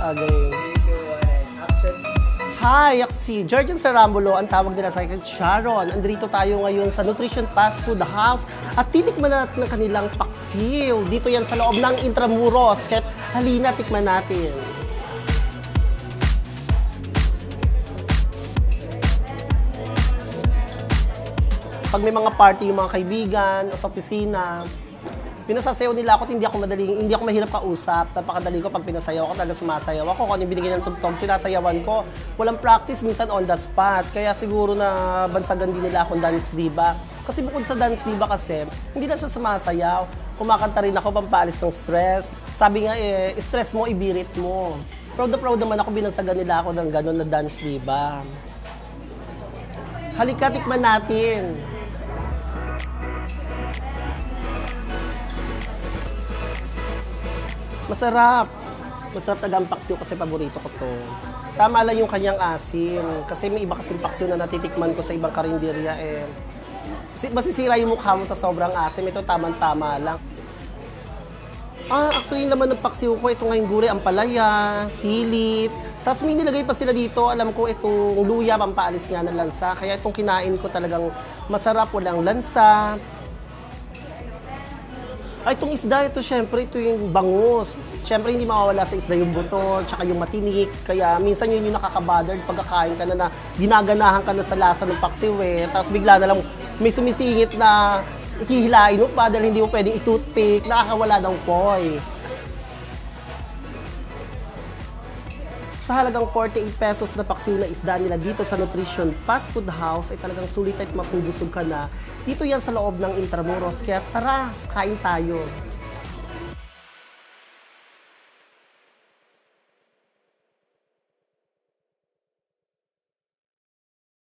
Okay. Hi, si Georgian Sarambulo, ang tawag nila sa akin, Sharon. Andito tayo ngayon sa Nutrition Fast Food House at titikman natin ng kanilang paksiw. Dito yan sa loob ng Intramuros. Kaya halina, tikman natin. Pag may mga party yung mga kaibigan o sa opisina, pinasasayaw nila ako at hindi ako mahirap kausap. Napakadali ko pag pinasayaw ako, talaga sumasayaw ako. Kung ano yung binigyan ng tugtog, sinasayawan ko. Walang practice, minsan on the spot. Kaya siguro na bansagan din nila akong dance diva. Kasi bukod sa dance diva kasi, hindi na siya sumasayaw. Kumakanta rin ako pampaalis ng stress. Sabi nga stress mo, ibirit mo. Proud na proud naman ako, binansagan nila ako ng gano'n na dance diva. Halika, tikman natin. Masarap. Masarap talaga ang paksiw kasi paborito ko to. Tama lang yung kanyang asim. Kasi may iba kasing paksiw na natitikman ko sa ibang karinderya eh. Masisira yung mukha mo sa sobrang asim. Ito tamang-tama lang. Actually naman ng paksiw ko, ito ngayong gulay, ampalaya, silit. Tapos may nilagay pa sila dito. Alam ko itong luya, pampaalis nga ng lansa. Kaya itong kinain ko talagang masarap, walang lansa. Itong isda, ito syempre, ito yung bangus. Syempre, hindi mawawala sa isda yung buto, tsaka yung matinik. Kaya minsan yun yung nakakabothered pagkakain ka na ginaganahan ka na sa lasa ng paksiw eh. Tapos bigla na lang may sumisingit na ihihilain mo pa dahil hindi mo pwedeng i-toothpick, nakakawala ng poise. Sa halagang 48 pesos na paksiw na isda nila dito sa Nutrition Fast Food House ay talagang sulit at mapubusog ka na. Dito yan sa loob ng Intramuros. Kaya tara, kain tayo.